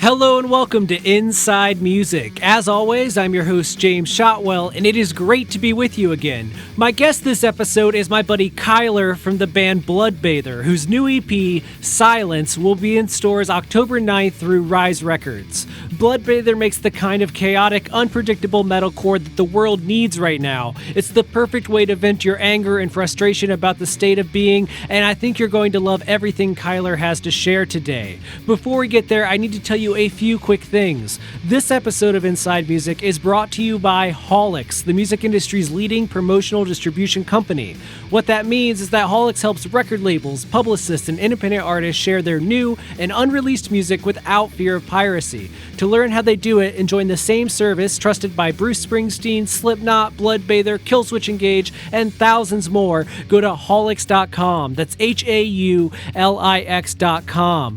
Hello and welcome to Inside Music. As always, I'm your host, James Shotwell, and it is great to be with you again. My guest this episode is my buddy Kyler from the band Bloodbather, whose new EP, Silence, will be in stores October 9th through Rise Records. Bloodbather makes the kind of chaotic, unpredictable metalcore that the world needs right now. It's the perfect way to vent your anger and frustration about the state of being, and I think you're going to love everything Kyler has to share today. Before we get there, I need to tell you a few quick things. This episode of Inside Music is brought to you by Holix, the music industry's leading promotional distribution company. What that means is that Holix helps record labels, publicists, and independent artists share their new and unreleased music without fear of piracy. To learn how they do it and join the same service trusted by Bruce Springsteen, Slipknot, Bloodbather, Killswitch Engage, and thousands more, go to Holix.com. That's HAULIX.com.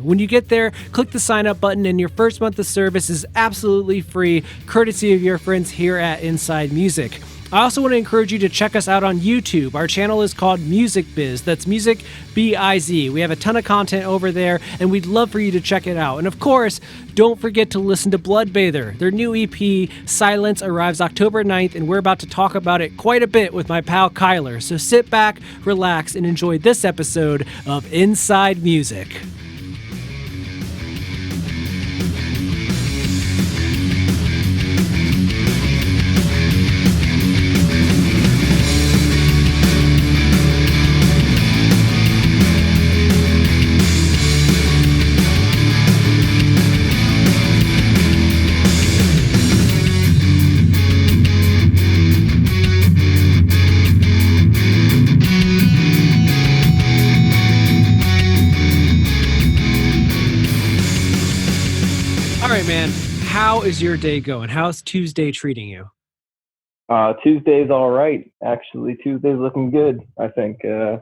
When you get there, click the sign up button and your first month of service is absolutely free, courtesy of your friends here at Inside Music. I also want to encourage you to check us out on YouTube. Our channel is called Music Biz. That's Music B-I-Z. We have a ton of content over there, and we'd love for you to check it out. And of course, don't forget to listen to Bloodbather. Their new EP, Silence, arrives October 9th, and we're about to talk about it quite a bit with my pal Kyler. So sit back, relax, and enjoy this episode of Inside Music. Man, how is your day going? How's Tuesday treating you? Tuesday's all right. Actually, Tuesday's looking good. I think I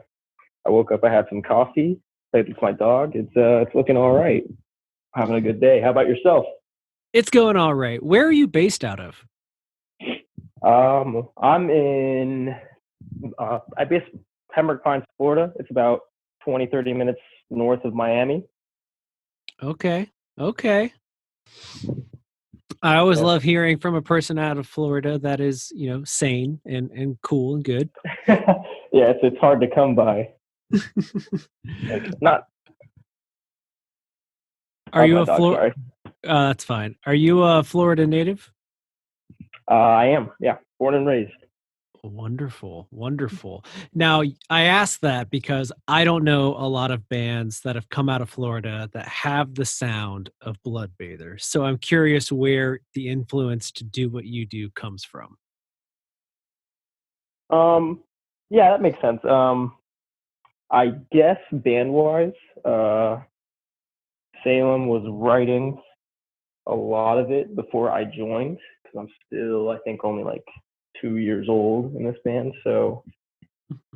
woke up. I had some coffee. Played with my dog. It's looking all right. Having a good day. How about yourself? It's going all right. Where are you based out of? I'm in I guess Pembroke Pines, Florida. It's about 20-30 minutes north of Miami. Okay. I always love hearing from a person out of Florida that is, sane and cool and good. Yeah, it's hard to come by. Not. Are you a Florida? That's fine. Are you a Florida native? I am. Yeah, born and raised. Wonderful. Now, I ask that because I don't know a lot of bands that have come out of Florida that have the sound of Bloodbather. So I'm curious where the influence to do what you do comes from. Yeah, that makes sense. I guess band-wise, Salem was writing a lot of it before I joined because I'm still, I think, only like 2 years old in this band. So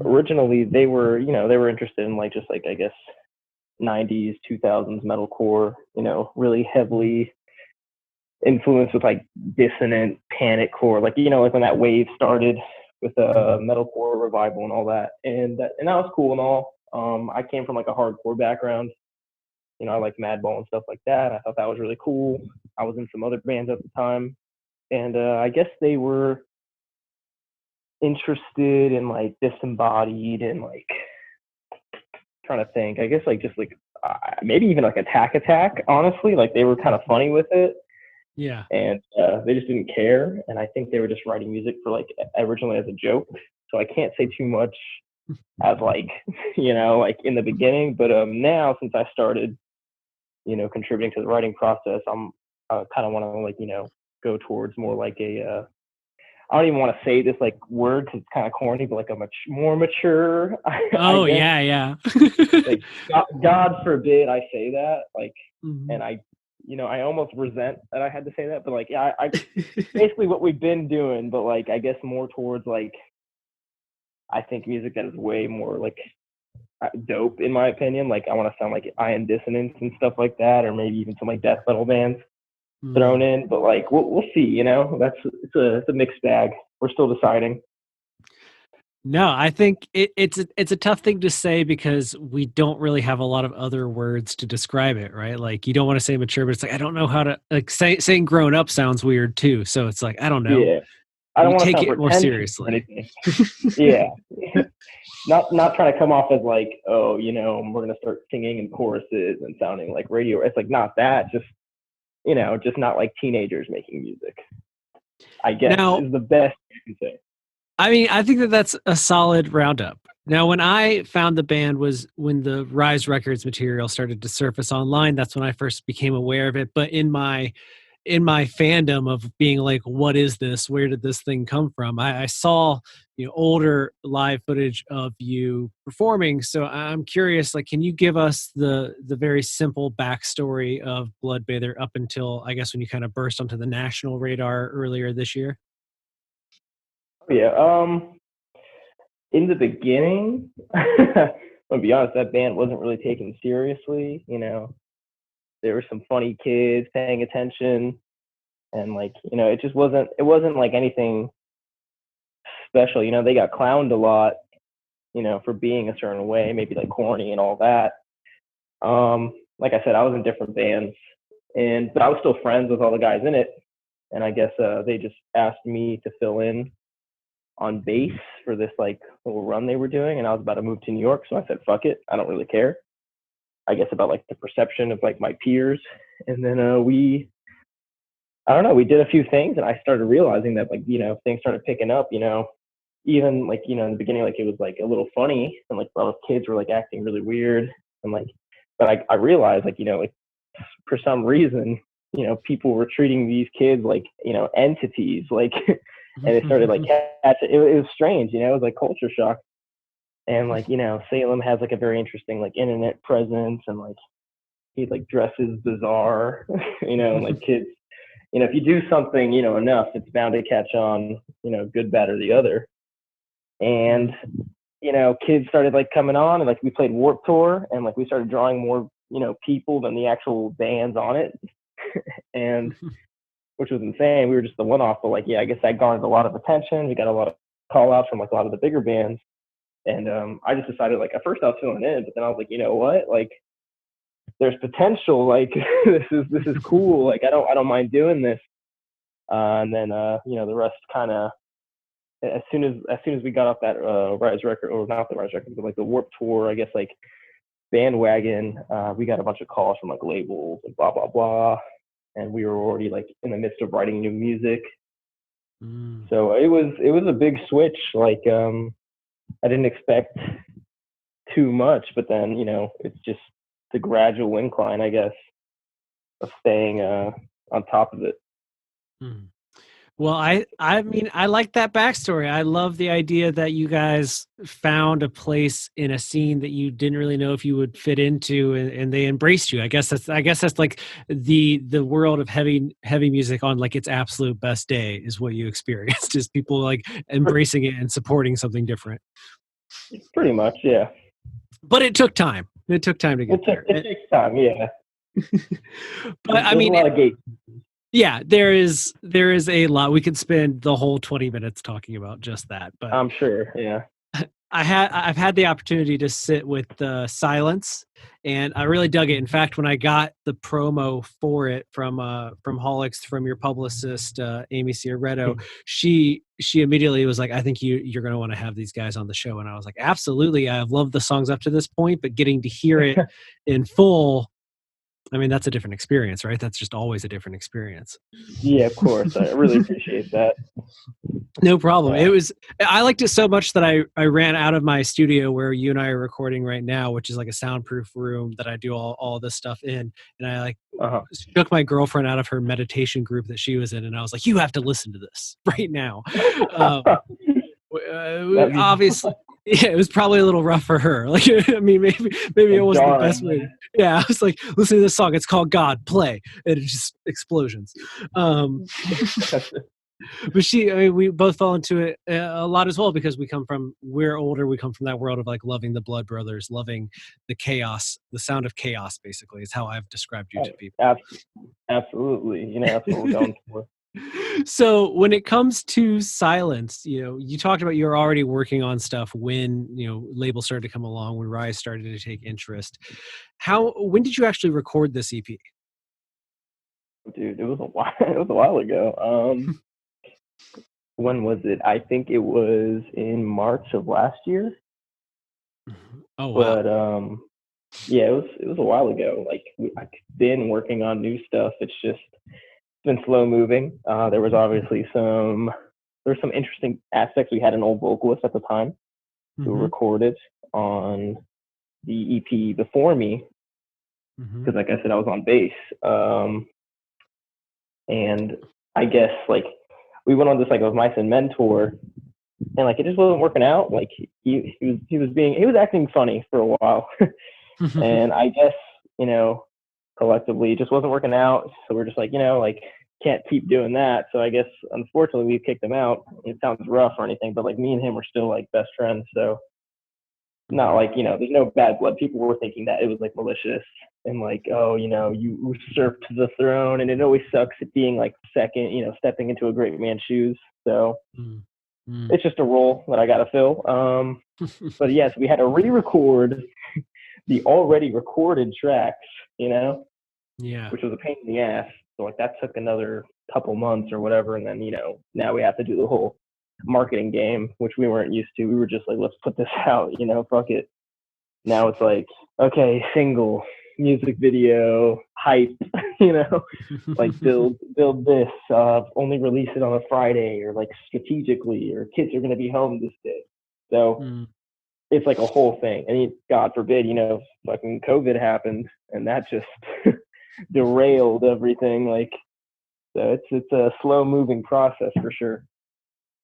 originally they were interested in I guess 90s, 2000s metalcore, really heavily influenced with dissonant panic core, like when that wave started with metalcore revival and all that. And that was cool and all. I came from a hardcore background. I liked Madball and stuff like that. I thought that was really cool. I was in some other bands at the time. And I guess they were interested in disembodied and trying to think, I guess maybe even attack, honestly. They were kind of funny with it. Yeah. And they just didn't care. And I think they were just writing music for originally as a joke. So I can't say too much as in the beginning. But now, since I started, contributing to the writing process, I'm kind of want to go towards more I don't even want to say this word because it's kind of corny, but a much more mature. Oh, yeah. God forbid I say that. And I almost resent that I had to say that, but I basically what we've been doing, but I guess more towards I think music that is way more dope in my opinion. I want to sound like Iron Dissonance and stuff like that, or maybe even some death metal bands thrown in. But we'll see. It's a mixed bag. We're still deciding. No, I think it's a tough thing to say because we don't really have a lot of other words to describe it, right? Like you don't want to say mature, but it's like I don't know how to like saying grown up sounds weird too. So it's like I don't know. Yeah. I don't You want to take sound it more pretentious or seriously. anything. Yeah. Not trying to come off as like, oh, we're gonna start singing in choruses and sounding like radio. It's like not that, just just not like teenagers making music. I guess Now, is the best you can say. I mean, I think that that's a solid roundup. Now, when I found the band was when the Rise Records material started to surface online. That's when I first became aware of it. But in my fandom of being like, what is this? Where did this thing come from? I saw older live footage of you performing. So I'm curious, like, can you give us the very simple backstory of Bloodbather up until I guess when you kind of burst onto the national radar earlier this year? Yeah. In the beginning, I'll be honest, that band wasn't really taken seriously. There were some funny kids paying attention, and like, it wasn't like anything special. They got clowned a lot, for being a certain way, maybe like corny and all that. Like I said, I was in different bands, but I was still friends with all the guys in it, and I guess they just asked me to fill in on bass for this like little run they were doing, and I was about to move to New York, so I said, "Fuck it, I don't really care." I guess about like the perception of like my peers, and then I don't know, we did a few things, and I started realizing that like things started picking up. Even like in the beginning, like it was like a little funny, and like a lot of kids were like acting really weird, and like, but I realized like like for some reason people were treating these kids like entities, like, and they started like it was strange, it was like culture shock. And like Salem has like a very interesting like internet presence, and like he like dresses bizarre, and like kids, if you do something enough, it's bound to catch on, good, bad, or the other. And kids started like coming on, and like we played Warp Tour, and like we started drawing more people than the actual bands on it, and which was insane. We were just the one off, but like I guess that garnered a lot of attention. We got a lot of call outs from like a lot of the bigger bands. And I just decided, like, at first I was feeling in, but then I was like, you know what? Like, there's potential. Like, this is cool. Like, I don't mind doing this. And then the rest kind of, as soon as we got off that Rise record, or not the Rise record, but like the Warp Tour, I guess, like bandwagon, we got a bunch of calls from like labels and blah blah blah, and we were already like in the midst of writing new music. Mm. So it was a big switch. Like, I didn't expect too much, but then it's just the gradual incline, I guess, of staying on top of it. Mm. Well, I mean, I like that backstory. I love the idea that you guys found a place in a scene that you didn't really know if you would fit into, and they embraced you. I guess that's like the world of heavy music on like its absolute best day is what you experienced, is people like embracing it and supporting something different. Pretty much, yeah. But it took time. It took time to It, get ta- there. it takes time, yeah. But I There's a mean, lot of gates. yeah, there is a lot. We could spend the whole 20 minutes talking about just that. But I'm sure, yeah. I've had the opportunity to sit with Silence, and I really dug it. In fact, when I got the promo for it from Holix, from your publicist Amy Cioretto, she immediately was like, "I think you're going to want to have these guys on the show." And I was like, "Absolutely! I've loved the songs up to this point, but getting to hear it in full, I mean, that's a different experience, right? That's just always a different experience." Yeah, of course. I really appreciate that. No problem. Uh, I liked it so much that I ran out of my studio where you and I are recording right now, which is like a soundproof room that I do all this stuff in. And I like uh-huh. shook my girlfriend out of her meditation group that she was in. And I was like, you have to listen to this right now. That'd be Obviously, yeah, it was probably a little rough for her. Like, I mean, maybe it wasn't the best jarring. way. Yeah, I was like, listen to this song. It's called God Play. And it just explosions. But I mean, we both fall into it a lot as well because we're older. We come from that world of like loving the Blood Brothers, loving the chaos, the sound of chaos, basically, is how I've described you to Oh, people. absolutely. That's what we're going for. So when it comes to silence, you talked about you're already working on stuff when, labels started to come along, when Rise started to take interest. When did you actually record this EP? Dude, it was a while. It was a while ago. When was it? I think it was in March of last year. Oh, wow. But yeah, it was a while ago. Like I've been working on new stuff. It's been slow moving. There's some interesting aspects. We had an old vocalist at the time who Mm-hmm. recorded on the EP before me, Mm-hmm. because like I said, I was on bass. And I guess like we went on this like of mice and men tour, and like it just wasn't working out. Like he was acting funny for a while, and I guess you know collectively it just wasn't working out. So we're just like like can't keep doing that. So I guess unfortunately we kicked him out. It sounds rough or anything, but like me and him were still like best friends. So not like there's no bad blood. People were thinking that it was like malicious and like oh you usurped the throne, and it always sucks at being like second, stepping into a great man's shoes. So Mm. it's just a role that I got to fill. But yes, we had to re-record the already recorded tracks, Yeah. which was a pain in the ass. So like that took another couple months or whatever, and then now we have to do the whole marketing game, which we weren't used to. We were just like, let's put this out, fuck it. Now it's like, okay, single, music video, hype, like build this, only release it on a Friday, or like strategically, or kids are gonna be home this day. So Mm. it's like a whole thing. And God forbid, fucking COVID happened, and that just derailed everything. Like, so it's a slow moving process for sure.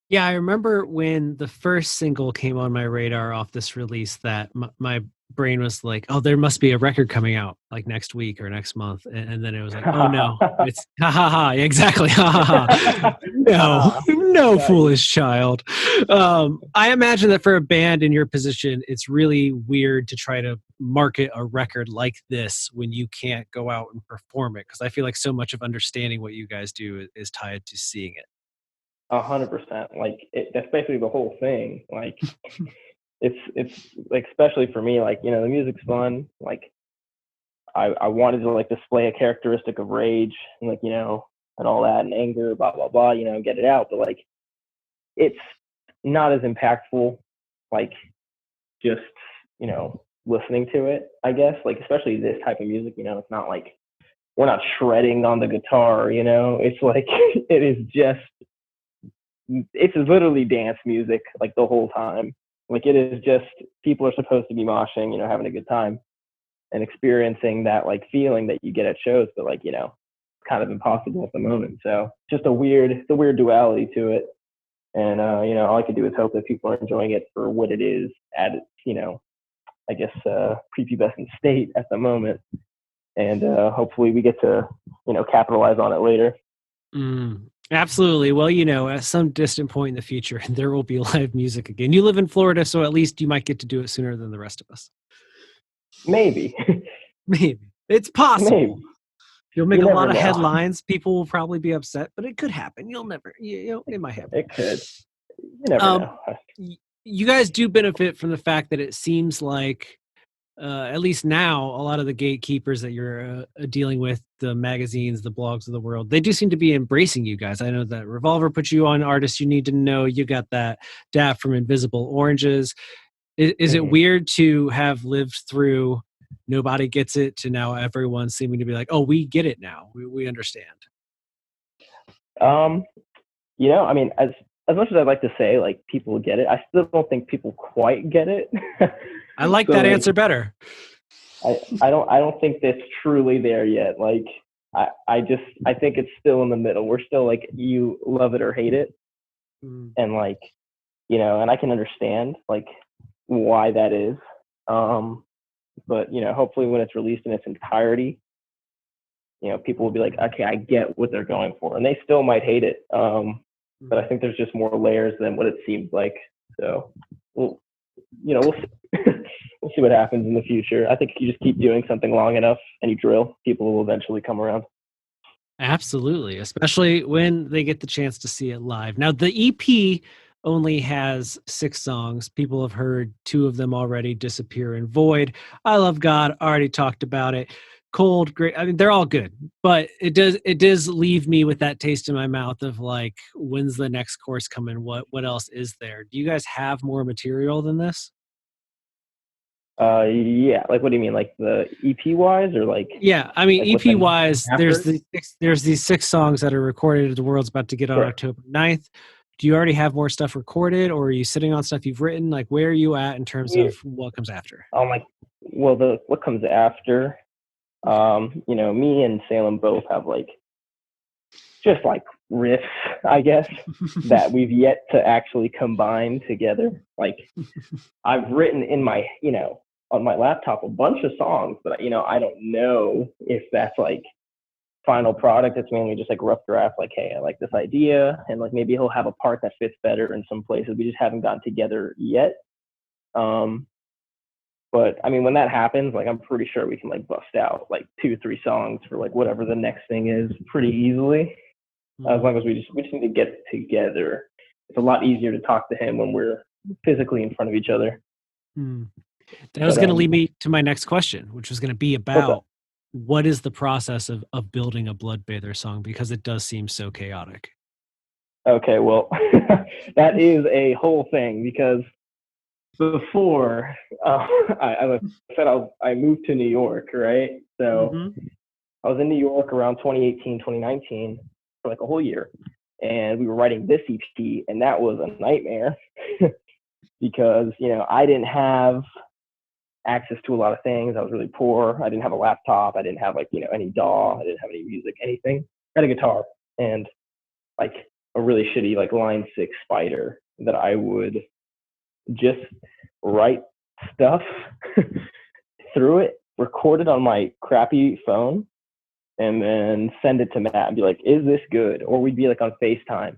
Yeah, I remember when the first single came on my radar off this release that my brain was like, oh, there must be a record coming out like next week or next month. And then it was like, oh no, it's ha ha ha, exactly. Ha ha ha. No, no, foolish child. I imagine that for a band in your position, it's really weird to try to market a record like this when you can't go out and perform it. Cause I feel like so much of understanding what you guys do is tied to seeing it. 100%. Like that's basically the whole thing. Like it's like especially for me, like the music's fun. Like I wanted to like display a characteristic of rage and like and all that and anger, blah blah blah. Get it out. But like it's not as impactful. Like just listening to it. I guess like especially this type of music. It's not like we're not shredding on the guitar. It's like it is just it's literally dance music like the whole time. Like it is just people are supposed to be moshing, having a good time and experiencing that like feeling that you get at shows, but like it's kind of impossible at the moment. So just the weird duality to it. And all I can do is hope that people are enjoying it for what it is at its I guess prepubescent state at the moment, and hopefully we get to capitalize on it later. Absolutely. Well, at some distant point in the future, there will be live music again. You live in Florida, so at least you might get to do it sooner than the rest of us. Maybe. Maybe. It's possible. Maybe. You'll make You a never lot of know. headlines. People will probably be upset, but it could happen. You'll never, it might happen. It could. You never know. You guys do benefit from the fact that it seems like, at least now, a lot of the gatekeepers that you're dealing with, the magazines, the blogs of the world, they do seem to be embracing you guys. I know that Revolver put you on Artists You Need to Know. You got that DAF from Invisible Oranges. Is it weird to have lived through Nobody Gets It to now everyone seeming to be like, oh, we get it now. We understand. I mean, as much as I'd like to say like people get it, I still don't think people quite get it. I like So, that like, answer better. I don't think that's truly there yet. Like I think it's still in the middle. We're still like you love it or hate it. And like, and I can understand like why that is. But hopefully when it's released in its entirety, people will be like, okay, I get what they're going for, and they still might hate it. But I think there's just more layers than what it seems like. So we'll see. We'll see what happens in the future. I think if you just keep doing something long enough and you drill, people will eventually come around. Absolutely, especially when they get the chance to see it live. Now, the EP only has 6 songs. People have heard 2 of them already, Disappear and Void. I Love God, already talked about it. Cold, great. I mean, they're all good, but it does leave me with that taste in my mouth of like, when's the next course coming? What else is there? Do you guys have more material than this? Yeah, like what do you mean, like the EP wise, or Yeah, I mean, like what EP the next thing wise, after? there's these 6 songs that are recorded. The world's about to get on Sure. October 9th. Do you already have more stuff recorded, or are you sitting on stuff you've written? Like, where are you at in terms We, of what comes after? like, well, the what comes after? Me and Salem both have like just like riffs, I guess, that we've yet to actually combine together. Like I've written in my, on my laptop a bunch of songs, but I don't know if that's like final product. It's mainly just like rough draft, like, hey, I like this idea, and like maybe he'll have a part that fits better in some places. We just haven't gotten together yet. Um, but I mean, when that happens, like I'm pretty sure we can like bust out like 2, 3 songs for like whatever the next thing is pretty easily. As long as we just need to get together. It's a lot easier to talk to him when we're physically in front of each other. Hmm. That was But going to lead me to my next question, which was going to be what's up? about what is the process of building a Bloodbather song, because it does seem so chaotic. Okay, well, that is a whole thing because before I said I moved to New York, right? So Mm-hmm. I was in New York around 2018, 2019 for like a whole year, and we were writing this EP, and that was a nightmare because I didn't have access to a lot of things. I was really poor. I didn't have a laptop. I didn't have like any DAW. I didn't have any music, anything. I had a guitar and like a really shitty like Line 6 Spider that I would just write stuff through it, record it on my crappy phone, and then send it to Matt and be like, "Is this good?" Or we'd be like on FaceTime,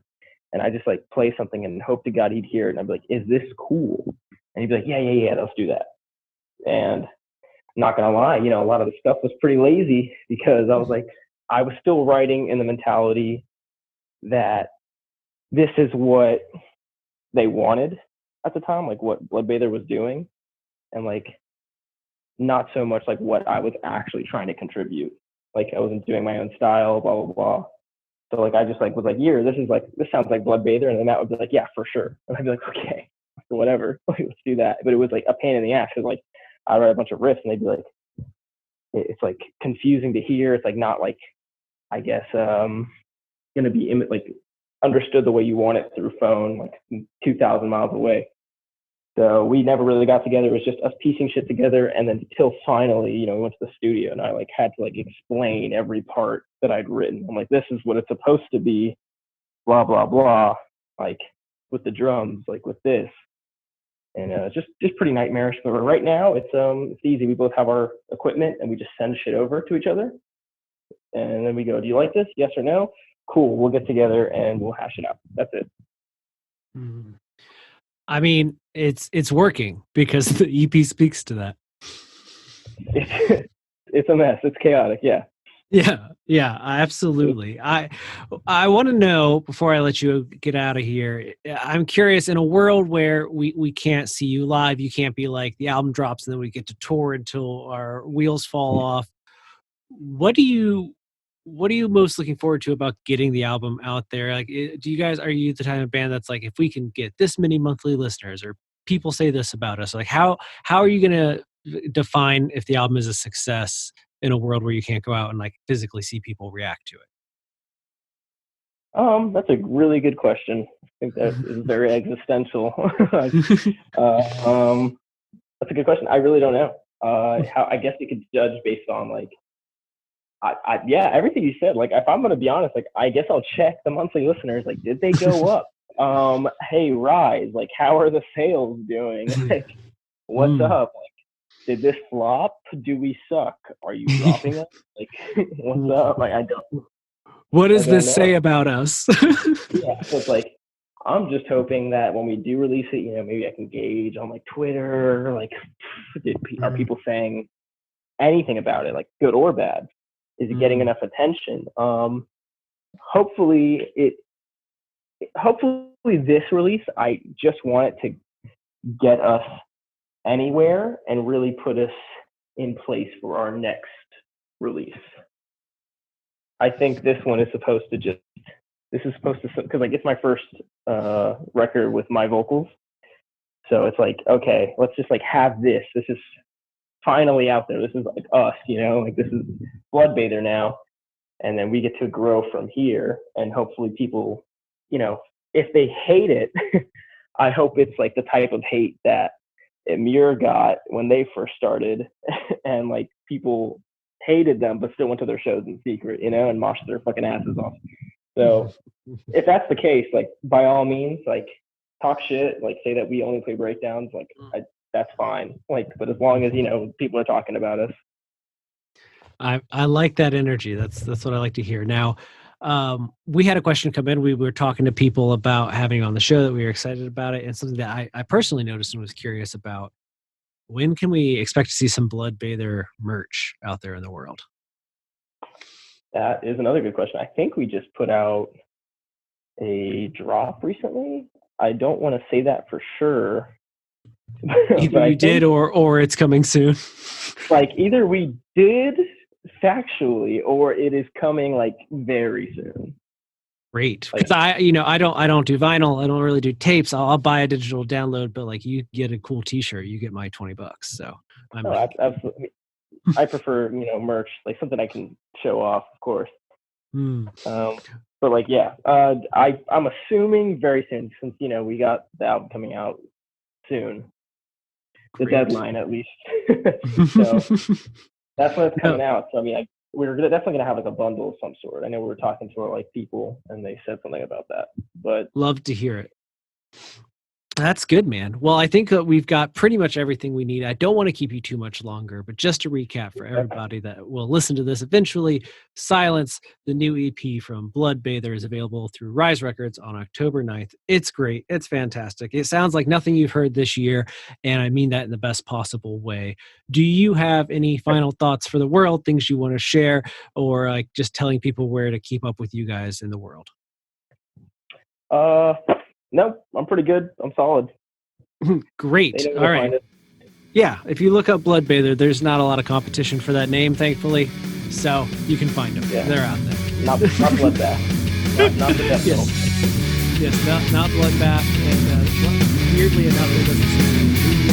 and I just like play something and hope to God he'd hear it, and I'd be like, "Is this cool?" And he'd be like, "Yeah, yeah, yeah, let's do that." And not gonna lie, a lot of the stuff was pretty lazy because I was still writing in the mentality that this is what they wanted at the time, like what Bloodbather was doing, and like not so much like what I was actually trying to contribute. Like I wasn't doing my own style, blah blah blah. So like I just like was like, "Yeah, this sounds like Bloodbather," and then Matt would be like, "Yeah, for sure," and I'd be like, "Okay, whatever, let's do that." But it was like a pain in the ass because like I write a bunch of riffs and they'd be like, it's like confusing to hear. It's like not like I guess gonna be like understood the way you want it through phone, like 2,000 miles away. So we never really got together. It was just us piecing shit together, and then till finally, we went to the studio, and I like had to like explain every part that I'd written. I'm like, this is what it's supposed to be, blah blah blah, like with the drums, like with this, and just pretty nightmarish. But right now, it's easy. We both have our equipment, and we just send shit over to each other, and then we go, "Do you like this? Yes or no?" Cool. We'll get together and we'll hash it out. That's it. Mhm. I mean, it's working because the EP speaks to that. It's a mess. It's chaotic. Yeah. Yeah, yeah, absolutely. I want to know before I let you get out of here. I'm curious, in a world where we can't see you live, you can't be like the album drops and then we get to tour until our wheels fall off. What do you what are you most looking forward to about getting the album out there? Like, do you guys, are you the type of band that's like, if we can get this many monthly listeners or people say this about us, like how are you gonna define if the album is a success in a world where you can't go out and like physically see people react to That's a really good question. I think that is very existential. um, that's a good question. I really don't know. How I guess you could judge based on like, yeah, everything you said. Like, if I'm gonna be honest, like, I guess I'll check the monthly listeners. Like, did they go it? up? Hey, Rise. Like, how are the sales doing? Like, what's Mm. up? Did this flop? Do we suck? Are you dropping us? Like, what's up? Like, What I does don't this know. say about us? Yeah, so it's like I'm just hoping that when we do release it, maybe I can gauge on like Twitter, like, are Mm, people saying anything about it, like good or bad? Is it getting mm, enough attention? hopefully this release, I just want it to get us anywhere and really put us in place for our next release. I think this one is supposed to because like it's my first record with my vocals, so it's like, okay, let's just like have this is finally out there, this is like us, like this is Bloodbather now, and then we get to grow from here, and hopefully people, if they hate it, I hope it's like the type of hate that Emir got when they first started, and like people hated them but still went to their shows in secret, and moshed their fucking asses off. So if that's the case, like by all means, like talk shit, like say that we only play breakdowns, like that's fine. Like, but as long as people are talking about us. I like that energy. That's what I like to hear. Now, we had a question come in. We were talking to people about having on the show that we were excited about it, and something that I personally noticed and was curious about. When can we expect to see some Bloodbather merch out there in the world? That is another good question. I think we just put out a drop recently. I don't want to say that for sure. Either you did or it's coming soon. Like either we did factually or it is coming like very soon. Great. Because I don't do vinyl. I don't really do tapes. I'll buy a digital download, but like you get a cool T-shirt, you get my $20. So absolutely. I prefer merch, like something I can show off, of course. But like I'm assuming very soon, since we got the album coming out soon. The deadline at least. So that's when it's coming out. So I mean, we're definitely gonna have like a bundle of some sort. I know we were talking to our people and they said something about that. But love to hear it. That's good, man. Well, I think that we've got pretty much everything we need. I don't want to keep you too much longer, but just to recap for everybody that will listen to this eventually, Silence, the new EP from Bloodbather, is available through Rise Records on October 9th. It's great. It's fantastic. It sounds like nothing you've heard this year, and I mean that in the best possible way. Do you have any final thoughts for the world, things you want to share, or like just telling people where to keep up with you guys in the world? No, I'm pretty good. I'm solid. Great. All right. Yeah, if you look up Bloodbather, there's not a lot of competition for that name, thankfully. So you can find them. Yeah. They're out there. Not Bloodbath. Not the death yes, not Bloodbath. And weirdly enough, it doesn't seem to be